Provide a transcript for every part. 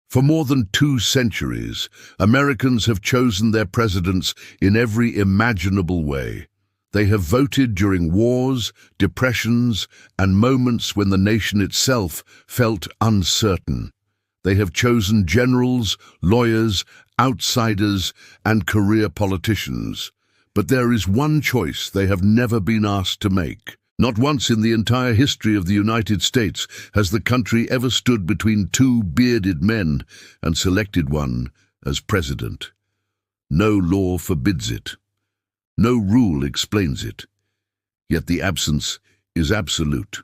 For more than 2 centuries, Americans have chosen their presidents in every imaginable way. They have voted during wars, depressions, and moments when the nation itself felt uncertain. They have chosen generals, lawyers, outsiders, and career politicians. But there is one choice they have never been asked to make. Not once in the entire history of the United States has the country ever stood between two bearded men and selected one as president. No law forbids it. No rule explains it. Yet the absence is absolute.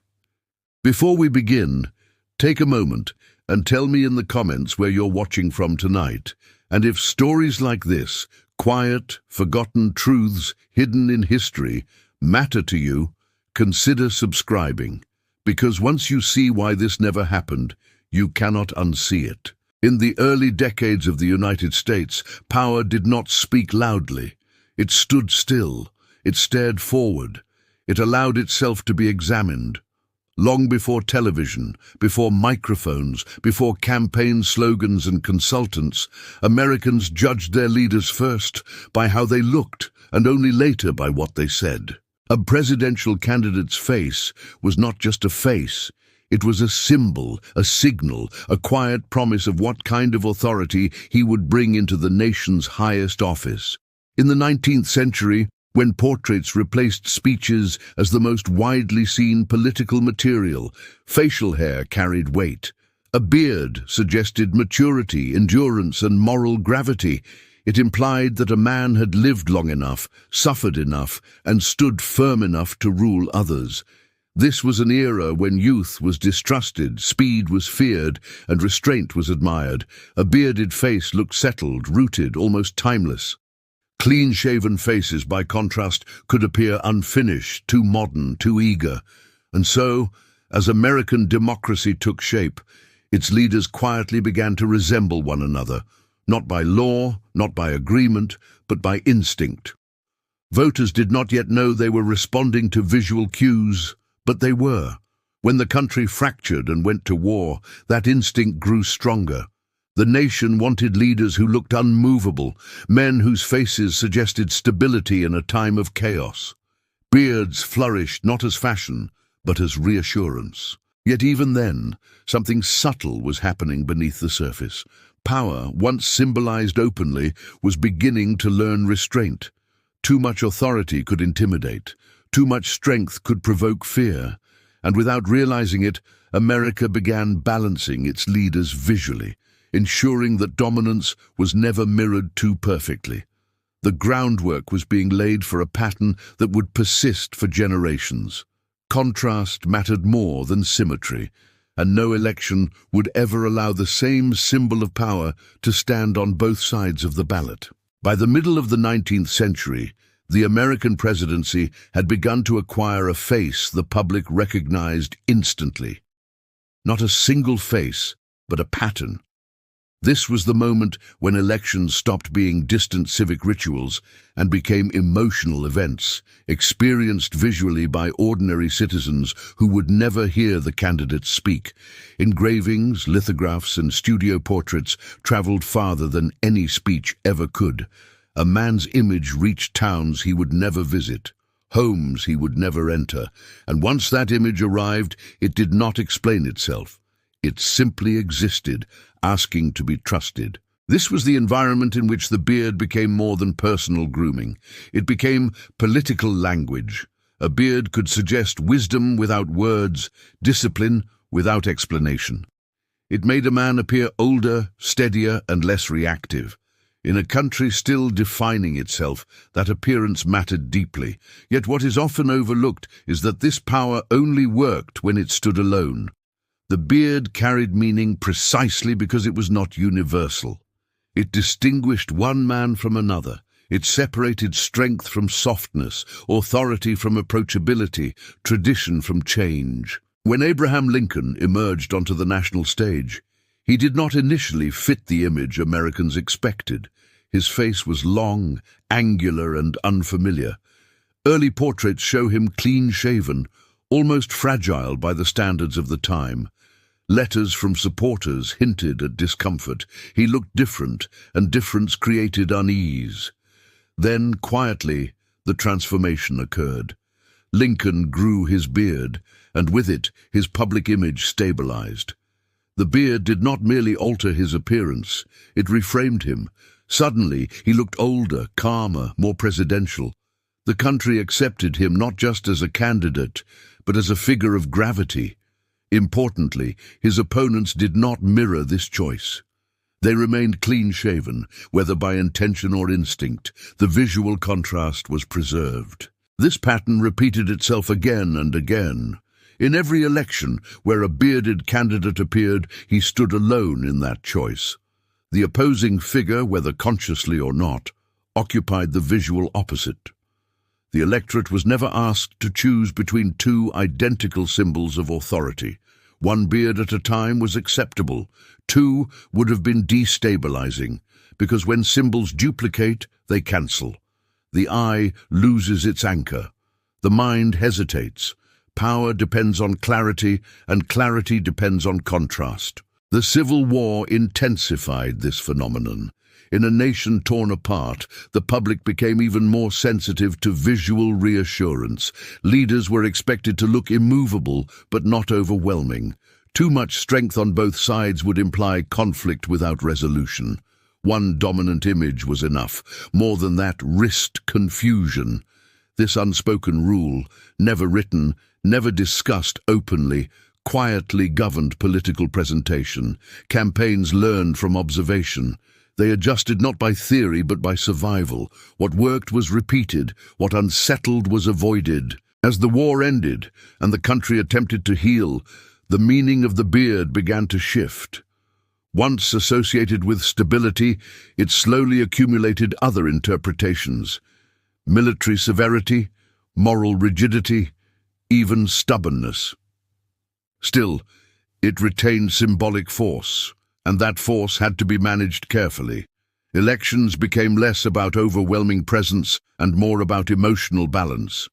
Before we begin, take a moment and tell me in the comments where you're watching from tonight, and if stories like this, quiet, forgotten truths hidden in history, matter to you, consider subscribing, because once you see why this never happened, you cannot unsee it. In the early decades of the United States, power did not speak loudly. It stood still. It stared forward. It allowed itself to be examined. Long before television, before microphones, before campaign slogans and consultants, Americans judged their leaders first by how they looked and only later by what they said. A presidential candidate's face was not just a face. It was a symbol, a signal, a quiet promise of what kind of authority he would bring into the nation's highest office. In the 19th century, when portraits replaced speeches as the most widely seen political material, facial hair carried weight. A beard suggested maturity, endurance, and moral gravity. It implied that a man had lived long enough, suffered enough, and stood firm enough to rule others. This was an era when youth was distrusted, speed was feared, and restraint was admired. A bearded face looked settled, rooted, almost timeless. Clean-shaven faces, by contrast, could appear unfinished, too modern, too eager. And so, as American democracy took shape, its leaders quietly began to resemble one another. Not by law, not by agreement, but by instinct. Voters did not yet know they were responding to visual cues, but they were. When the country fractured and went to war, that instinct grew stronger. The nation wanted leaders who looked unmovable, men whose faces suggested stability in a time of chaos. Beards flourished not as fashion, but as reassurance. Yet even then, something subtle was happening beneath the surface. Power, once symbolized openly, was beginning to learn restraint. Too much authority could intimidate. Too much strength could provoke fear. And without realizing it, America began balancing its leaders visually, ensuring that dominance was never mirrored too perfectly. The groundwork was being laid for a pattern that would persist for generations. Contrast mattered more than symmetry, and no election would ever allow the same symbol of power to stand on both sides of the ballot. By the middle of the 19th century, the American presidency had begun to acquire a face the public recognized instantly. Not a single face, but a pattern. This was the moment when elections stopped being distant civic rituals and became emotional events, experienced visually by ordinary citizens who would never hear the candidates speak. Engravings, lithographs, and studio portraits traveled farther than any speech ever could. A man's image reached towns he would never visit, homes he would never enter, and once that image arrived, it did not explain itself. It simply existed, asking to be trusted. This was the environment in which the beard became more than personal grooming. It became political language. A beard could suggest wisdom without words, discipline without explanation. It made a man appear older, steadier, and less reactive. In a country still defining itself, that appearance mattered deeply. Yet what is often overlooked is that this power only worked when it stood alone. The beard carried meaning precisely because it was not universal. It distinguished one man from another. It separated strength from softness, authority from approachability, tradition from change. When Abraham Lincoln emerged onto the national stage, he did not initially fit the image Americans expected. His face was long, angular, and unfamiliar. Early portraits show him clean-shaven, almost fragile by the standards of the time. Letters from supporters hinted at discomfort. He looked different, and difference created unease. Then, quietly, the transformation occurred. Lincoln grew his beard, and with it, his public image stabilized. The beard did not merely alter his appearance, it reframed him. Suddenly, he looked older, calmer, more presidential. The country accepted him not just as a candidate, but as a figure of gravity. Importantly, his opponents did not mirror this choice. They remained clean-shaven, whether by intention or instinct. The visual contrast was preserved. This pattern repeated itself again and again. In every election where a bearded candidate appeared, he stood alone in that choice. The opposing figure, whether consciously or not, occupied the visual opposite. The electorate was never asked to choose between two identical symbols of authority. One beard at a time was acceptable. Two would have been destabilizing, because when symbols duplicate, they cancel. The eye loses its anchor. The mind hesitates. Power depends on clarity, and clarity depends on contrast. The Civil War intensified this phenomenon. In a nation torn apart, the public became even more sensitive to visual reassurance. Leaders were expected to look immovable, but not overwhelming. Too much strength on both sides would imply conflict without resolution. One dominant image was enough. More than that risked confusion. This unspoken rule, never written, never discussed openly, quietly governed political presentation. Campaigns learned from observation. They adjusted not by theory but by survival. What worked was repeated, what unsettled was avoided. As the war ended and the country attempted to heal, the meaning of the beard began to shift. Once associated with stability, it slowly accumulated other interpretations. Military severity, moral rigidity, even stubbornness. Still, it retained symbolic force, and that force had to be managed carefully. Elections became less about overwhelming presence and more about emotional balance.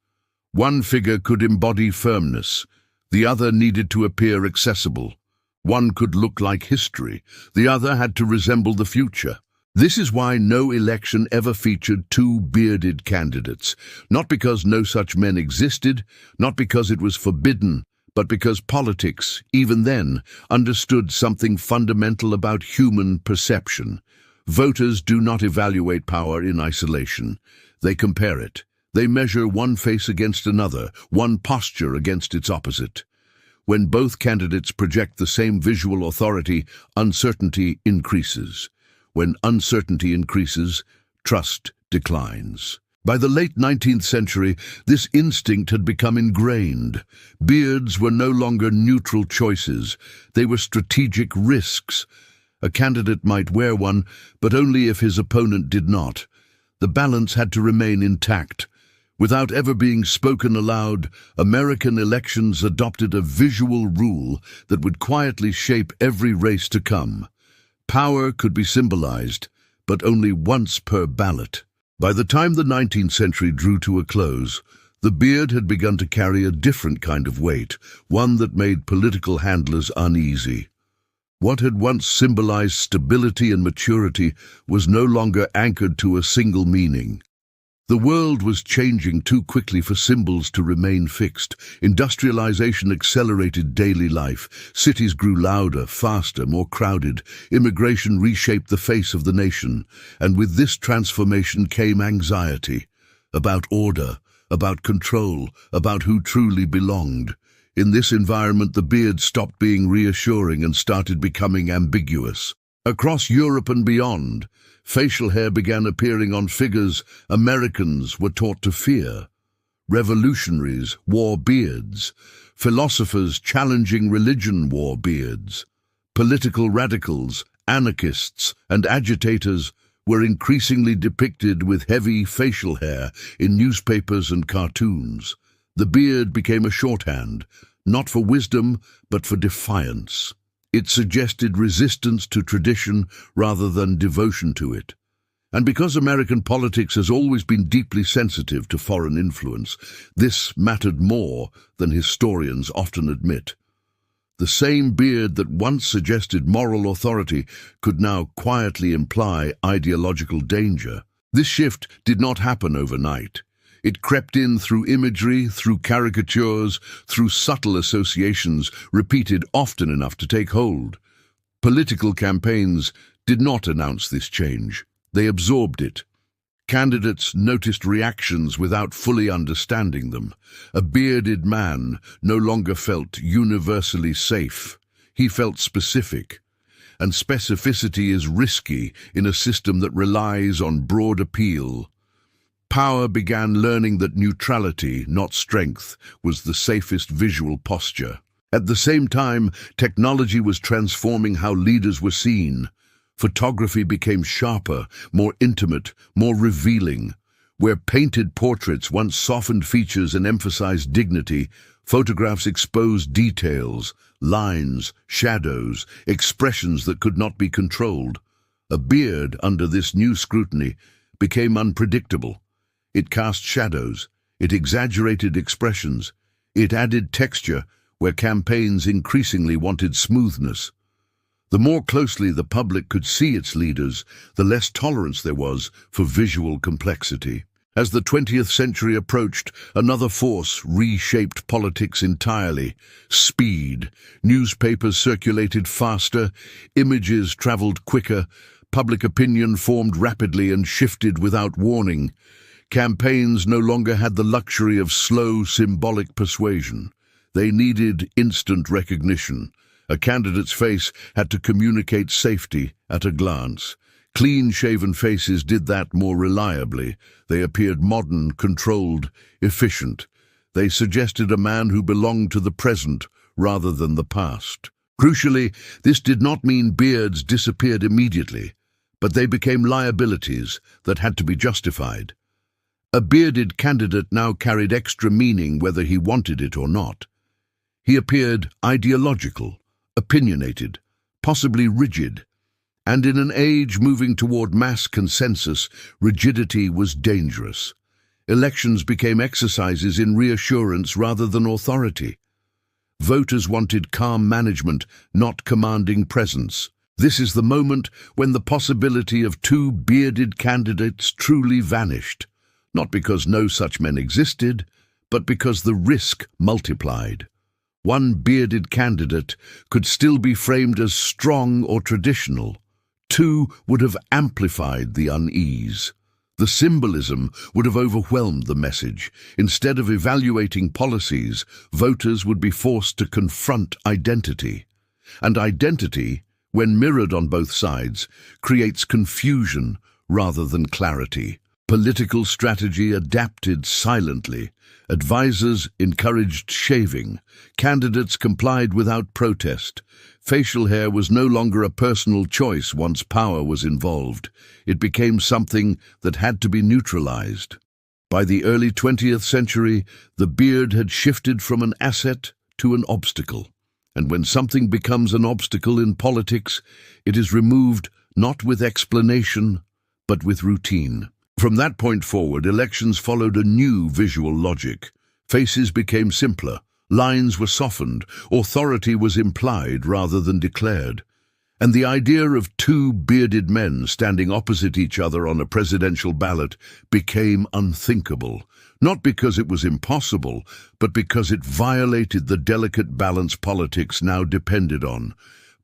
One figure could embody firmness, the other needed to appear accessible. One could look like history, the other had to resemble the future. This is why no election ever featured two bearded candidates, not because no such men existed, not because it was forbidden, but because politics, even then, understood something fundamental about human perception. Voters do not evaluate power in isolation. They compare it. They measure one face against another, one posture against its opposite. When both candidates project the same visual authority, uncertainty increases. When uncertainty increases, trust declines. By the late 19th century, this instinct had become ingrained. Beards were no longer neutral choices. They were strategic risks. A candidate might wear one, but only if his opponent did not. The balance had to remain intact. Without ever being spoken aloud, American elections adopted a visual rule that would quietly shape every race to come. Power could be symbolized, but only once per ballot. By the time the 19th century drew to a close, the beard had begun to carry a different kind of weight, one that made political handlers uneasy. What had once symbolized stability and maturity was no longer anchored to a single meaning. The world was changing too quickly for symbols to remain fixed. Industrialization accelerated daily life. Cities grew louder, faster, more crowded. Immigration reshaped the face of the nation. And with this transformation came anxiety. About order, about control, about who truly belonged. In this environment, the beard stopped being reassuring and started becoming ambiguous. Across Europe and beyond, facial hair began appearing on figures Americans were taught to fear. Revolutionaries wore beards. Philosophers challenging religion wore beards. Political radicals, anarchists, and agitators were increasingly depicted with heavy facial hair in newspapers and cartoons. The beard became a shorthand, not for wisdom, but for defiance. It suggested resistance to tradition rather than devotion to it. And because American politics has always been deeply sensitive to foreign influence, this mattered more than historians often admit. The same beard that once suggested moral authority could now quietly imply ideological danger. This shift did not happen overnight. It crept in through imagery, through caricatures, through subtle associations repeated often enough to take hold. Political campaigns did not announce this change. They absorbed it. Candidates noticed reactions without fully understanding them. A bearded man no longer felt universally safe. He felt specific. And specificity is risky in a system that relies on broad appeal. Power began learning that neutrality, not strength, was the safest visual posture. At the same time, technology was transforming how leaders were seen. Photography became sharper, more intimate, more revealing. Where painted portraits once softened features and emphasized dignity, photographs exposed details, lines, shadows, expressions that could not be controlled. A beard, under this new scrutiny, became unpredictable. It cast shadows, it exaggerated expressions, it added texture where campaigns increasingly wanted smoothness. The more closely the public could see its leaders, the less tolerance there was for visual complexity. As the 20th century approached, another force reshaped politics entirely: speed. Newspapers circulated faster, images traveled quicker, public opinion formed rapidly and shifted without warning. Campaigns no longer had the luxury of slow, symbolic persuasion. They needed instant recognition. A candidate's face had to communicate safety at a glance. Clean-shaven faces did that more reliably. They appeared modern, controlled, efficient. They suggested a man who belonged to the present rather than the past. Crucially, this did not mean beards disappeared immediately, but they became liabilities that had to be justified. A bearded candidate now carried extra meaning whether he wanted it or not. He appeared ideological, opinionated, possibly rigid, and in an age moving toward mass consensus, rigidity was dangerous. Elections became exercises in reassurance rather than authority. Voters wanted calm management, not commanding presence. This is the moment when the possibility of two bearded candidates truly vanished, not because no such men existed, but because the risk multiplied. One bearded candidate could still be framed as strong or traditional. Two would have amplified the unease. The symbolism would have overwhelmed the message. Instead of evaluating policies, voters would be forced to confront identity. And identity, when mirrored on both sides, creates confusion rather than clarity. Political strategy adapted silently. Advisors encouraged shaving. Candidates complied without protest. Facial hair was no longer a personal choice once power was involved. It became something that had to be neutralized. By the early 20th century, the beard had shifted from an asset to an obstacle. And when something becomes an obstacle in politics, it is removed not with explanation, but with routine. From that point forward, elections followed a new visual logic. Faces became simpler, lines were softened, authority was implied rather than declared. And the idea of two bearded men standing opposite each other on a presidential ballot became unthinkable, not because it was impossible, but because it violated the delicate balance politics now depended on.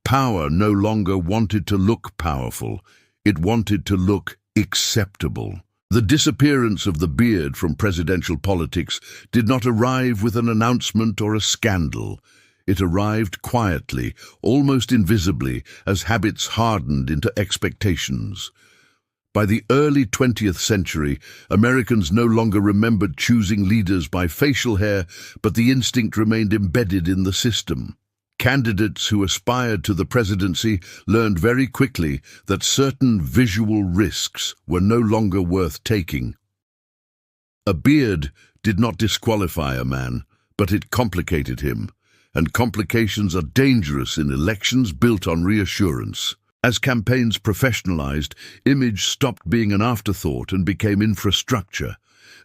Power no longer wanted to look powerful, it wanted to look acceptable. The disappearance of the beard from presidential politics did not arrive with an announcement or a scandal. It arrived quietly, almost invisibly, as habits hardened into expectations. By the early 20th century, Americans no longer remembered choosing leaders by facial hair, but the instinct remained embedded in the system. Candidates who aspired to the presidency learned very quickly that certain visual risks were no longer worth taking. A beard did not disqualify a man, but it complicated him, and complications are dangerous in elections built on reassurance. As campaigns professionalized, image stopped being an afterthought and became infrastructure.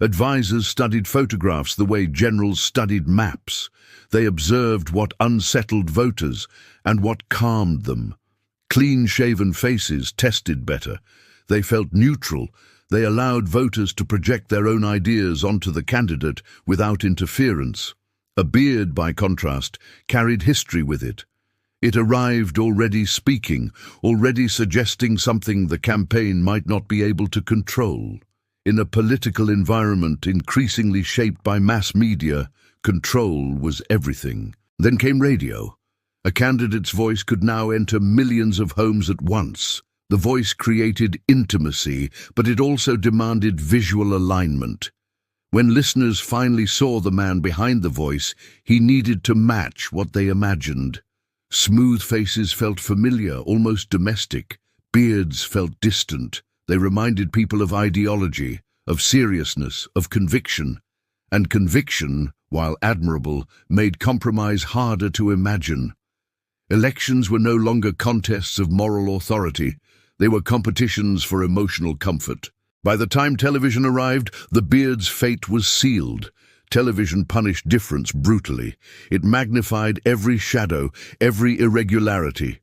Advisors studied photographs the way generals studied maps. They observed what unsettled voters and what calmed them. Clean-shaven faces tested better. They felt neutral. They allowed voters to project their own ideas onto the candidate without interference. A beard, by contrast, carried history with it. It arrived already speaking, already suggesting something the campaign might not be able to control. In a political environment increasingly shaped by mass media, control was everything. Then came radio. A candidate's voice could now enter millions of homes at once. The voice created intimacy, but it also demanded visual alignment. When listeners finally saw the man behind the voice, he needed to match what they imagined. Smooth faces felt familiar, almost domestic. Beards felt distant. They reminded people of ideology, of seriousness, of conviction. And conviction, while admirable, made compromise harder to imagine. Elections were no longer contests of moral authority. They were competitions for emotional comfort. By the time television arrived, the beard's fate was sealed. Television punished difference brutally. It magnified every shadow, every irregularity.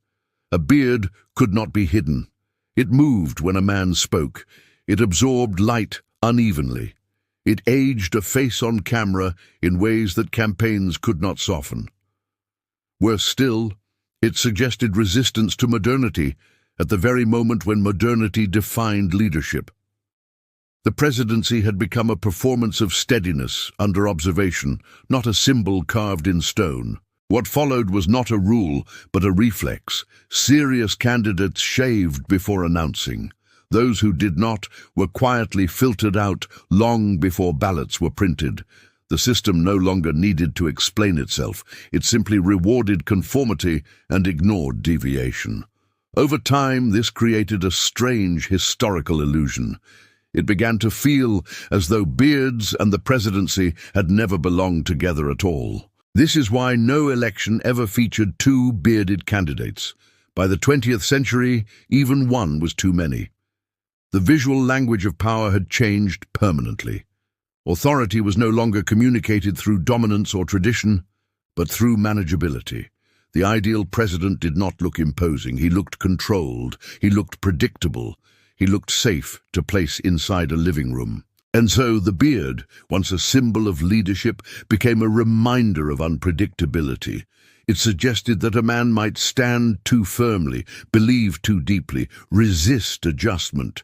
A beard could not be hidden. It moved when a man spoke. It absorbed light unevenly. It aged a face on camera in ways that campaigns could not soften. Worse still, it suggested resistance to modernity at the very moment when modernity defined leadership. The presidency had become a performance of steadiness under observation, not a symbol carved in stone. What followed was not a rule, but a reflex. Serious candidates shaved before announcing. Those who did not were quietly filtered out long before ballots were printed. The system no longer needed to explain itself. It simply rewarded conformity and ignored deviation. Over time, this created a strange historical illusion. It began to feel as though beards and the presidency had never belonged together at all. This is why no election ever featured two bearded candidates. By the 20th century, even one was too many. The visual language of power had changed permanently. Authority was no longer communicated through dominance or tradition, but through manageability. The ideal president did not look imposing. He looked controlled. He looked predictable. He looked safe to place inside a living room. And so the beard, once a symbol of leadership, became a reminder of unpredictability. It suggested that a man might stand too firmly, believe too deeply, resist adjustment.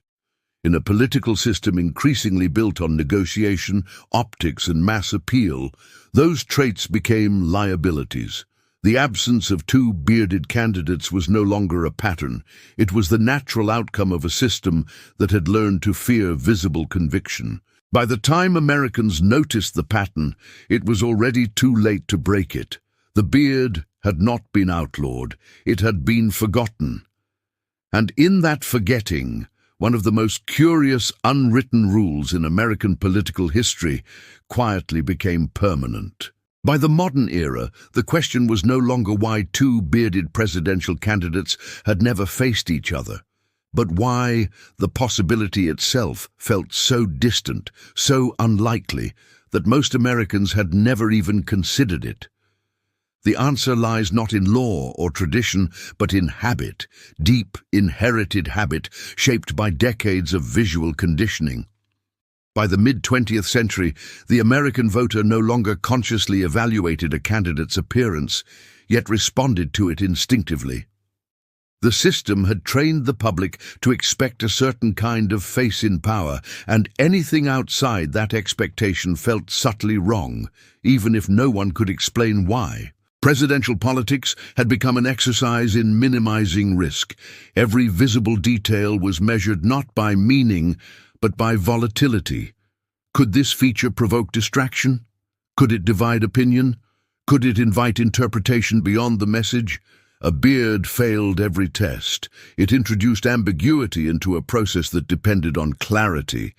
In a political system increasingly built on negotiation, optics, and mass appeal, those traits became liabilities. The absence of two bearded candidates was no longer a pattern. It was the natural outcome of a system that had learned to fear visible conviction. By the time Americans noticed the pattern, it was already too late to break it. The beard had not been outlawed. It had been forgotten. And in that forgetting, one of the most curious unwritten rules in American political history quietly became permanent. By the modern era, the question was no longer why two bearded presidential candidates had never faced each other, but why the possibility itself felt so distant, so unlikely, that most Americans had never even considered it. The answer lies not in law or tradition, but in habit, deep, inherited habit, shaped by decades of visual conditioning. By the mid-20th century, the American voter no longer consciously evaluated a candidate's appearance, yet responded to it instinctively. The system had trained the public to expect a certain kind of face in power, and anything outside that expectation felt subtly wrong, even if no one could explain why. Presidential politics had become an exercise in minimizing risk. Every visible detail was measured not by meaning, but by volatility. Could this feature provoke distraction? Could it divide opinion? Could it invite interpretation beyond the message? A beard failed every test. It introduced ambiguity into a process that depended on clarity.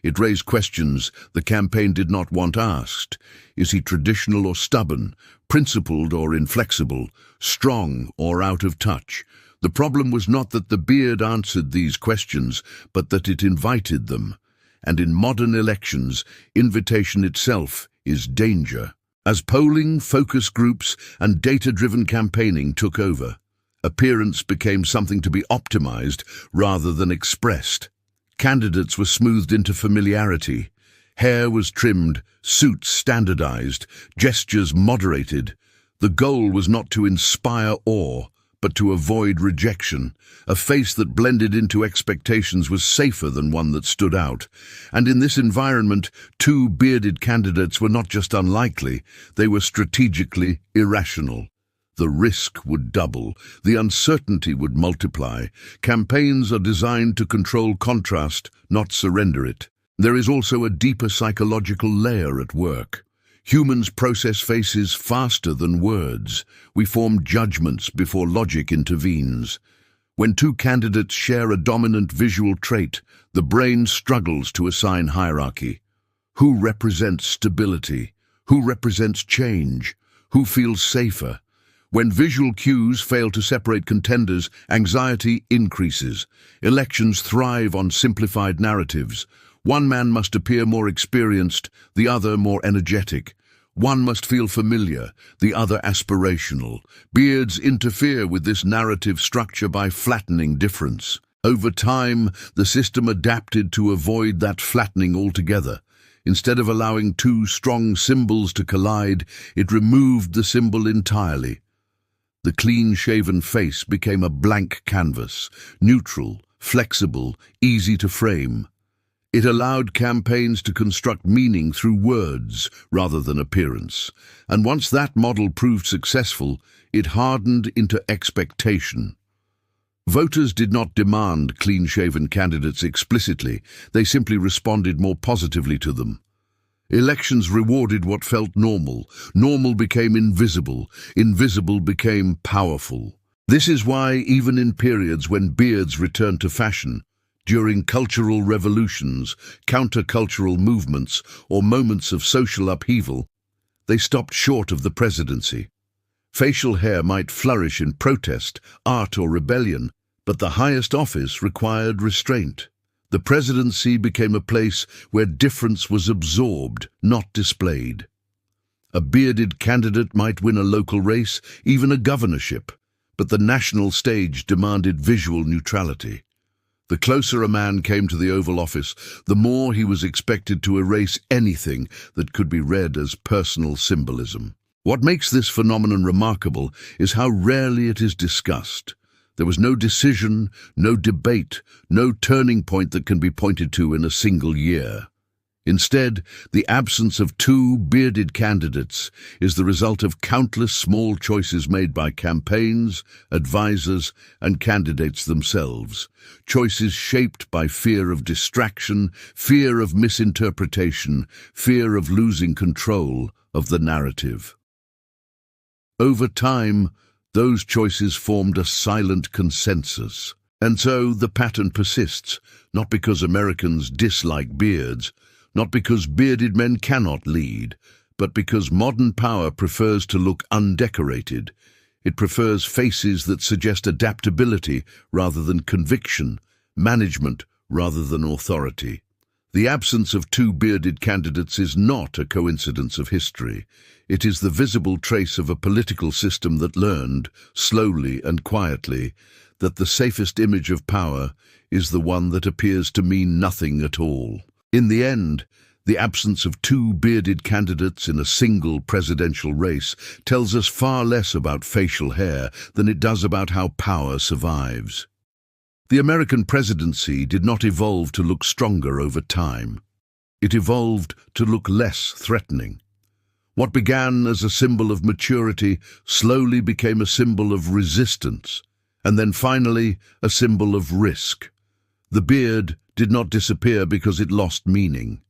It raised questions the campaign did not want asked. Is he traditional or stubborn, principled or inflexible, strong or out of touch? The problem was not that the beard answered these questions, but that it invited them. and in modern elections, invitation itself is danger. As polling, focus groups, and data-driven campaigning took over, appearance became something to be optimized rather than expressed. Candidates were smoothed into familiarity. Hair was trimmed, suits standardized, gestures moderated. The goal was not to inspire awe, but to avoid rejection. A face that blended into expectations was safer than one that stood out. And in this environment, two bearded candidates were not just unlikely, they were strategically irrational. The risk would double, the uncertainty would multiply. Campaigns are designed to control contrast, not surrender it. There is also a deeper psychological layer at work. Humans process faces faster than words. We form judgments before logic intervenes. When two candidates share a dominant visual trait, the brain struggles to assign hierarchy. Who represents stability? Who represents change? Who feels safer? When visual cues fail to separate contenders, anxiety increases. Elections thrive on simplified narratives. One man must appear more experienced, the other more energetic. One must feel familiar, the other aspirational. Beards interfere with this narrative structure by flattening difference. Over time, the system adapted to avoid that flattening altogether. Instead of allowing two strong symbols to collide, it removed the symbol entirely. The clean-shaven face became a blank canvas, neutral, flexible, easy to frame. It allowed campaigns to construct meaning through words rather than appearance. And once that model proved successful, it hardened into expectation. Voters did not demand clean-shaven candidates explicitly, they simply responded more positively to them. Elections rewarded what felt normal. Normal became invisible. Invisible became powerful. This is why, even in periods when beards returned to fashion, during cultural revolutions, countercultural movements, or moments of social upheaval, they stopped short of the presidency. Facial hair might flourish in protest, art, or rebellion, but the highest office required restraint. The presidency became a place where difference was absorbed, not displayed. A bearded candidate might win a local race, even a governorship, but the national stage demanded visual neutrality. The closer a man came to the Oval Office, the more he was expected to erase anything that could be read as personal symbolism. What makes this phenomenon remarkable is how rarely it is discussed. There was no decision, no debate, no turning point that can be pointed to in a single year. Instead, the absence of two bearded candidates is the result of countless small choices made by campaigns, advisors, and candidates themselves. Choices shaped by fear of distraction, fear of misinterpretation, fear of losing control of the narrative. Over time, those choices formed a silent consensus. And so the pattern persists, not because Americans dislike beards, not because bearded men cannot lead, but because modern power prefers to look undecorated. It prefers faces that suggest adaptability rather than conviction, management rather than authority. The absence of two bearded candidates is not a coincidence of history. It is the visible trace of a political system that learned, slowly and quietly, that the safest image of power is the one that appears to mean nothing at all. In the end, the absence of two bearded candidates in a single presidential race tells us far less about facial hair than it does about how power survives. The American presidency did not evolve to look stronger over time. It evolved to look less threatening. What began as a symbol of maturity slowly became a symbol of resistance, and then finally a symbol of risk. The beard did not disappear because it lost meaning.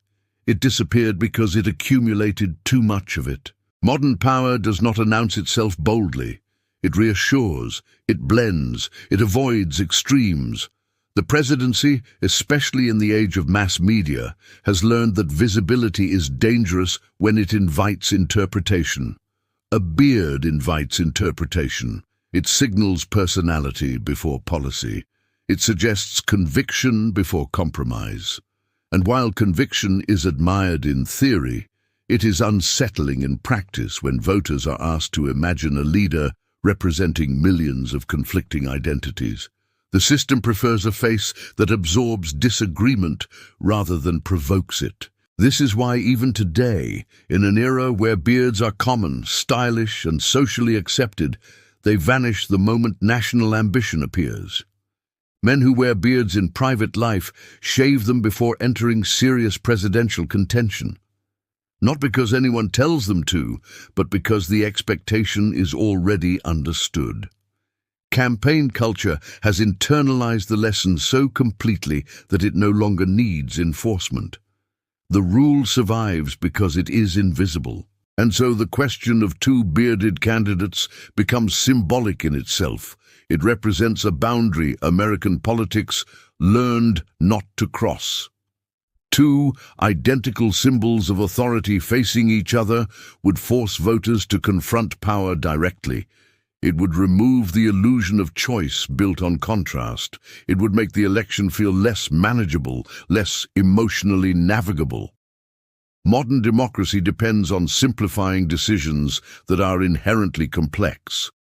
It disappeared because it accumulated too much of it. Modern power does not announce itself boldly. It reassures, it blends, it avoids extremes. The presidency, especially in the age of mass media, has learned that visibility is dangerous when it invites interpretation. A beard invites interpretation. It signals personality before policy. It suggests conviction before compromise. And while conviction is admired in theory, it is unsettling in practice when voters are asked to imagine a leader representing millions of conflicting identities. The system prefers a face that absorbs disagreement rather than provokes it. This is why even today, in an era where beards are common, stylish, and socially accepted, they vanish the moment national ambition appears. Men who wear beards in private life shave them before entering serious presidential contention. Not because anyone tells them to, but because the expectation is already understood. Campaign culture has internalized the lesson so completely that it no longer needs enforcement. The rule survives because it is invisible. And so the question of two bearded candidates becomes symbolic in itself. It represents a boundary American politics learned not to cross. Two identical symbols of authority facing each other would force voters to confront power directly. It would remove the illusion of choice built on contrast. It would make the election feel less manageable, less emotionally navigable. Modern democracy depends on simplifying decisions that are inherently complex.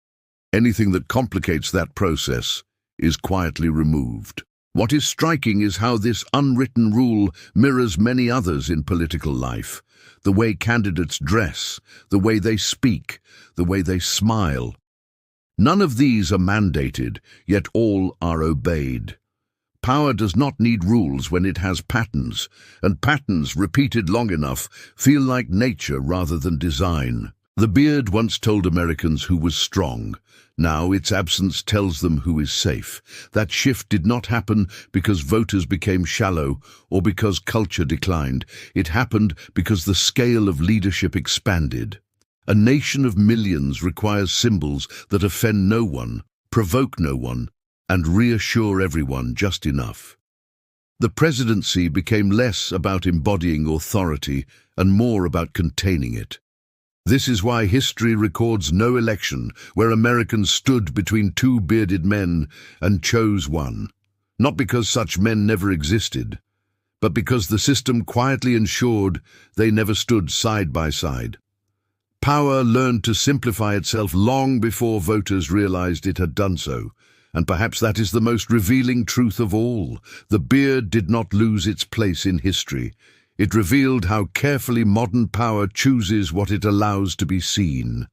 Anything that complicates that process is quietly removed. What is striking is how this unwritten rule mirrors many others in political life. The way candidates dress, the way they speak, the way they smile. None of these are mandated, yet all are obeyed. Power does not need rules when it has patterns, and patterns repeated long enough feel like nature rather than design. The beard once told Americans who was strong. Now its absence tells them who is safe. That shift did not happen because voters became shallow or because culture declined. It happened because the scale of leadership expanded. A nation of millions requires symbols that offend no one, provoke no one, and reassure everyone just enough. The presidency became less about embodying authority and more about containing it. This is why history records no election where Americans stood between two bearded men and chose one. Not because such men never existed, but because the system quietly ensured they never stood side by side. Power learned to simplify itself long before voters realized it had done so. And perhaps that is the most revealing truth of all. The beard did not lose its place in history. It revealed how carefully modern power chooses what it allows to be seen.